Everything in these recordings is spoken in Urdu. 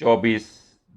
24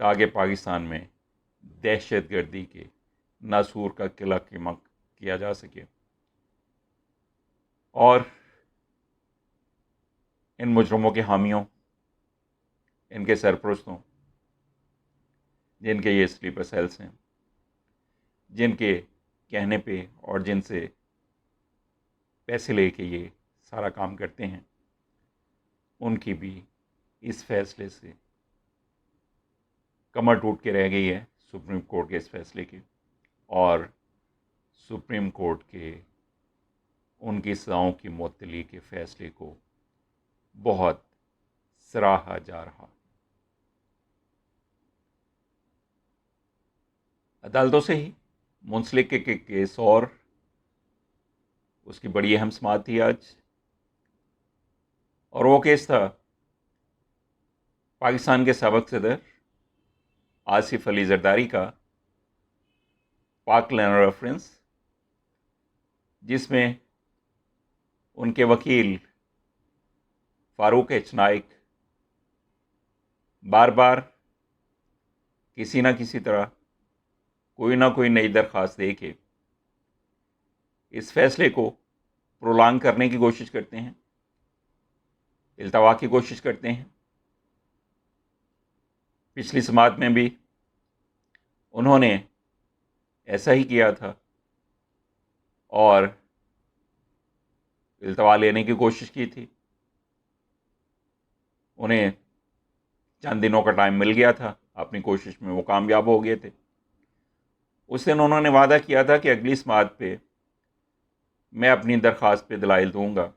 تاکہ پاکستان میں دہشت گردی کے ناسور کا قلعہ قمع کیا جا سکے، اور ان مجرموں کے حامیوں، ان کے سرپرستوں، جن کے یہ سلیپر سیلز ہیں، جن کے کہنے پہ اور جن سے پیسے لے کے یہ سارا کام کرتے ہیں، ان کی بھی اس فیصلے سے کمر ٹوٹ کے رہ گئی ہے سپریم کورٹ کے اس فیصلے کی، اور سپریم کورٹ کے ان کی سزاؤں کی معطلی کے فیصلے کو بہت سراہا جا رہا۔ عدالتوں سے ہی منسلک کے کیس، اور اس کی بڑی اہم سماعت تھی آج، اور وہ کیس تھا پاکستان کے سابق صدر آصف علی زرداری کا پاک لینڈ ریفرنس، جس میں ان کے وکیل فاروق ایچ نائک بار بار کسی نہ کسی طرح کوئی نہ کوئی نئی درخواست دے کے اس فیصلے کو پرولانگ کرنے کی کوشش کرتے ہیں، التوا کی کوشش کرتے ہیں۔ پچھلی سماعت میں بھی انہوں نے ایسا ہی کیا تھا اور التوا لینے کی کوشش کی تھی۔ انہیں چند دنوں کا ٹائم مل گیا تھا، اپنی کوشش میں وہ کامیاب ہو گئے تھے۔ اس دن انہوں نے وعدہ کیا تھا کہ اگلی سماعت پہ میں اپنی درخواست پہ دلائل دوں گا،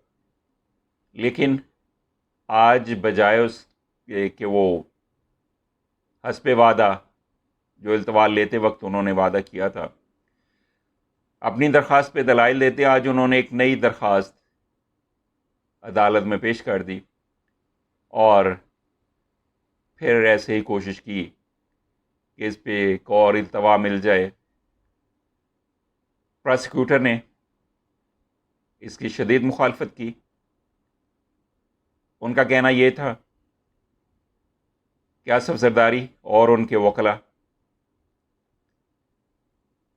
لیکن آج بجائے اس کہ وہ حسب وعدہ جو التوا لیتے وقت انہوں نے وعدہ کیا تھا اپنی درخواست پہ دلائل دیتے، آج انہوں نے ایک نئی درخواست عدالت میں پیش کر دی، اور پھر ایسے ہی کوشش کی کہ اس پہ ایک اور التوا مل جائے۔ پراسیکیوٹر نے اس کی شدید مخالفت کی۔ ان کا کہنا یہ تھا کہ آصف زرداری اور ان کے وکلاء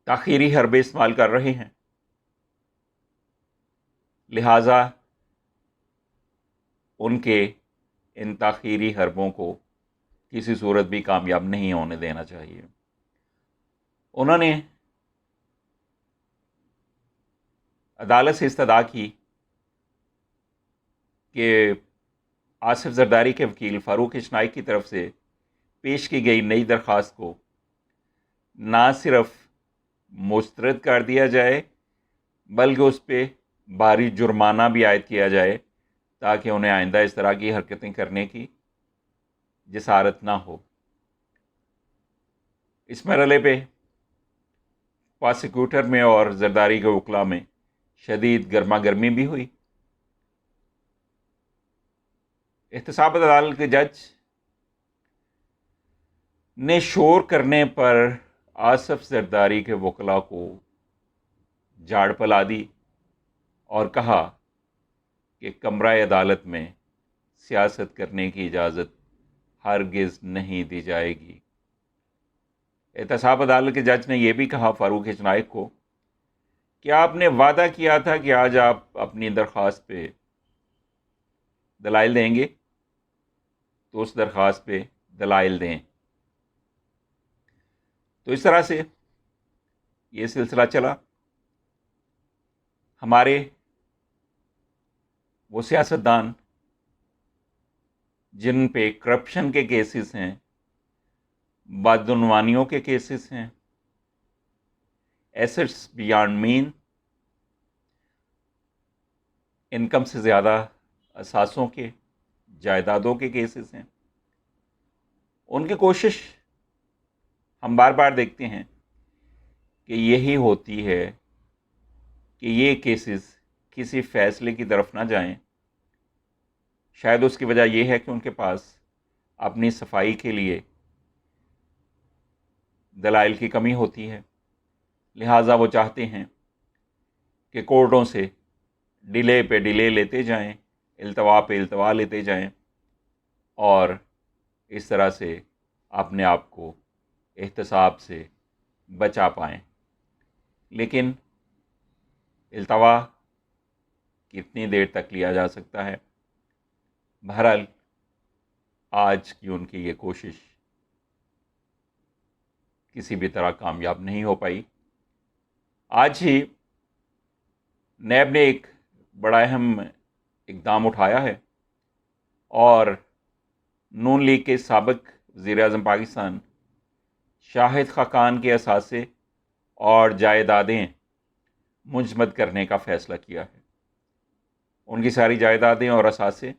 تاخیری حربے استعمال کر رہے ہیں، لہٰذا ان کے ان تاخیری حربوں کو کسی صورت بھی کامیاب نہیں ہونے دینا چاہیے۔ انہوں نے عدالت سے استدعا کی کہ آصف زرداری کے وکیل فاروق ایچ نائک کی طرف سے پیش کی گئی نئی درخواست کو نہ صرف مسترد کر دیا جائے بلکہ اس پہ بھاری جرمانہ بھی عائد کیا جائے، تاکہ انہیں آئندہ اس طرح کی حرکتیں کرنے کی جسارت نہ ہو۔ اس مرحلے پہ پراسیکیوٹر میں اور زرداری کے وکلاء میں شدید گرما گرمی بھی ہوئی۔ احتساب عدالت کے جج نے شور کرنے پر آصف زرداری کے وکلاء کو جھاڑ پلا دی اور کہا کہ کمرہ عدالت میں سیاست کرنے کی اجازت ہرگز نہیں دی جائے گی۔ احتساب عدالت کے جج نے یہ بھی کہا فاروق ایچ نائک کو کہ آپ نے وعدہ کیا تھا کہ آج آپ اپنی درخواست پہ دلائل دیں گے، تو اس درخواست پہ دلائل دیں۔ تو اس طرح سے یہ سلسلہ چلا۔ ہمارے وہ سیاستدان جن پہ کرپشن کے کیسز ہیں، بدعنوانیوں کے کیسز ہیں، ایسٹس بیانڈ مین، انکم سے زیادہ اثاثوں کے، جائیدادوں کے کیسز ہیں، ان کی کوشش ہم بار بار دیکھتے ہیں کہ یہی ہوتی ہے کہ یہ کیسز کسی فیصلے کی طرف نہ جائیں۔ شاید اس کی وجہ یہ ہے کہ ان کے پاس اپنی صفائی کے لیے دلائل کی کمی ہوتی ہے، لہٰذا وہ چاہتے ہیں کہ کورٹوں سے ڈیلے پہ ڈیلے لیتے جائیں، التوا پہ التوا لیتے جائیں، اور اس طرح سے اپنے آپ کو احتساب سے بچا پائیں. لیکن التوا کتنی دیر تک لیا جا سکتا ہے؟ بہرحال آج کی ان کی یہ کوشش کسی بھی طرح کامیاب نہیں ہو پائی. آج ہی نیب نے ایک بڑا اہم اقدام اٹھایا ہے اور نون لیگ کے سابق وزیر اعظم پاکستان شاہد خاقان کے اثاثے اور جائیدادیں منجمد کرنے کا فیصلہ کیا ہے. ان کی ساری جائیدادیں اور اثاثے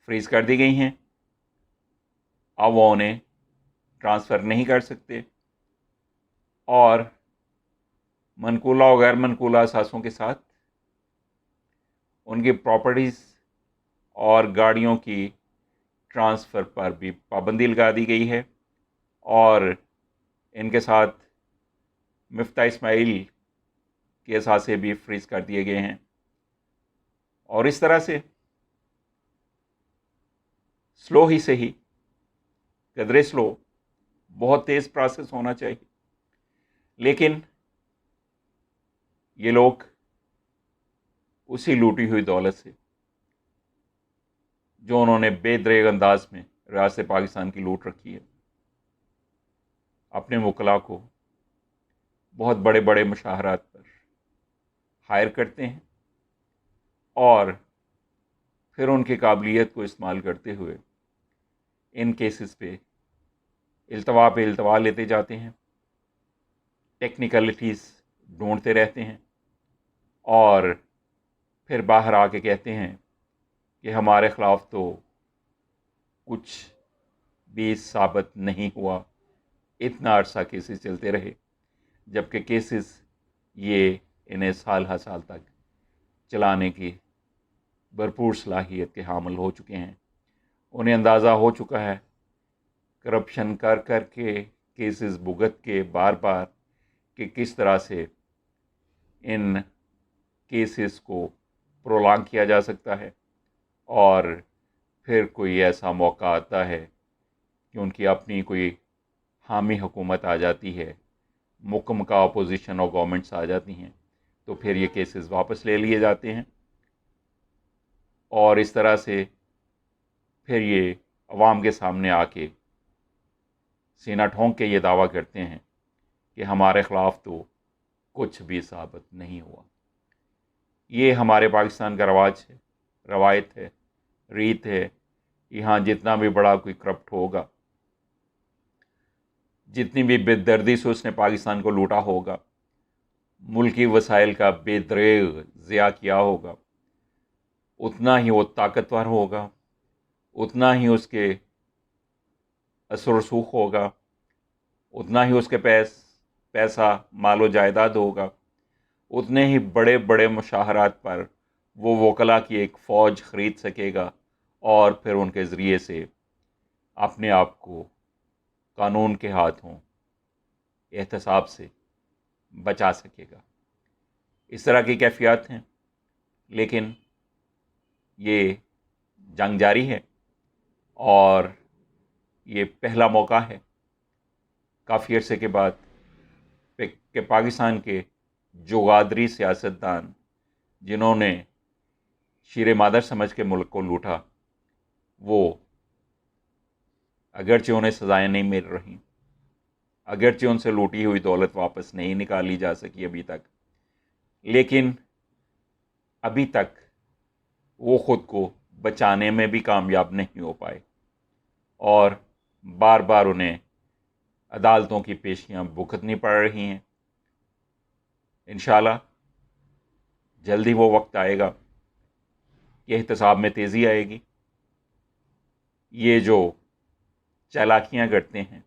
فریز کر دی گئی ہیں. اب وہ انہیں ٹرانسفر نہیں کر سکتے اور منقولہ و غیر منقولہ اثاثوں کے ساتھ ان کی پراپرٹیز اور گاڑیوں کی ٹرانسفر پر بھی پابندی لگا دی گئی ہے اور ان کے ساتھ مفتاح اسماعیل کے اثاثے بھی فریز کر دیے گئے ہیں. اور اس طرح سے سلو ہی صحیح، قدرے سلو، بہت تیز پروسیس ہونا چاہیے، لیکن یہ لوگ اسی لوٹی ہوئی دولت سے جو انہوں نے بے دریغ انداز میں ریاست پاکستان کی لوٹ رکھی ہے، اپنے وکلاء کو بہت بڑے بڑے مشاہرات پر ہائر کرتے ہیں اور پھر ان کی قابلیت کو استعمال کرتے ہوئے ان کیسز پہ التوا لیتے جاتے ہیں، ٹیکنیکلٹیز ڈھونڈتے رہتے ہیں اور پھر باہر آ کے کہتے ہیں کہ ہمارے خلاف تو کچھ بھی ثابت نہیں ہوا. اتنا عرصہ کیسز چلتے رہے جبکہ کیسز یہ انہیں سال ہر سال تک چلانے کی بھرپور صلاحیت کے حامل ہو چکے ہیں. انہیں اندازہ ہو چکا ہے کرپشن کر کر کے کیسز بھگت کے بار بار کہ کس طرح سے ان کیسز کو پرولانگ کیا جا سکتا ہے اور پھر کوئی ایسا موقع آتا ہے کہ ان کی اپنی کوئی حامی حکومت آ جاتی ہے، مکمکہ اپوزیشن اور گورنمنٹس آ جاتی ہیں، تو پھر یہ کیسز واپس لے لیے جاتے ہیں اور اس طرح سے پھر یہ عوام کے سامنے آ کے سینہ ٹھونک کے یہ دعویٰ کرتے ہیں کہ ہمارے خلاف تو کچھ بھی ثابت نہیں ہوا. یہ ہمارے پاکستان کا رواج ہے، روایت ہے، ریت ہے. یہاں جتنا بھی بڑا کوئی کرپٹ ہوگا، جتنی بھی بے دردی سے اس نے پاکستان کو لوٹا ہوگا، ملکی وسائل کا بے دریغ ضیاع کیا ہوگا، اتنا ہی وہ طاقتور ہوگا، اتنا ہی اس کے اثر و رسوخ ہوگا، اتنا ہی اس کے پیسہ مال و جائیداد ہوگا، اتنے ہی بڑے بڑے مشاہرات پر وہ وکلاء کی ایک فوج خرید سکے گا اور پھر ان کے ذریعے سے اپنے آپ کو قانون کے ہاتھوں احتساب سے بچا سکے گا. اس طرح کی کیفیات ہیں، لیکن یہ جنگ جاری ہے اور یہ پہلا موقع ہے کافی عرصے کے بعد کہ پاکستان کے جوغادری سیاستدان جنہوں نے شیر مادر سمجھ کے ملک کو لوٹا، وہ اگرچہ انہیں سزائیں نہیں مل رہی، اگرچہ ان سے لوٹی ہوئی دولت واپس نہیں نکالی جا سکی ابھی تک، لیکن ابھی تک وہ خود کو بچانے میں بھی کامیاب نہیں ہو پائے اور بار بار انہیں عدالتوں کی پیشیاں بھگتنی پڑ رہی ہیں. انشاءاللہ جلدی وہ وقت آئے گا کہ احتساب میں تیزی آئے گی. یہ جو چالاکیاں کرتے ہیں،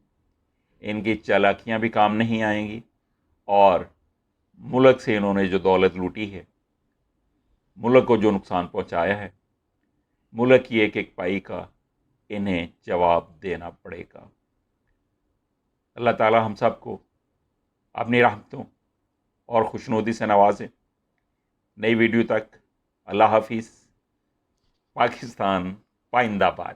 ان کی چالاکیاں بھی کام نہیں آئیں گی اور ملک سے انہوں نے جو دولت لوٹی ہے، ملک کو جو نقصان پہنچایا ہے، ملک کی ایک ایک پائی کا انہیں جواب دینا پڑے گا. اللہ تعالی ہم سب کو اپنی رحمتوں اور خوشنودی سے نوازے. نئی ویڈیو تک اللہ حافظ. پاکستان پائندہ باد.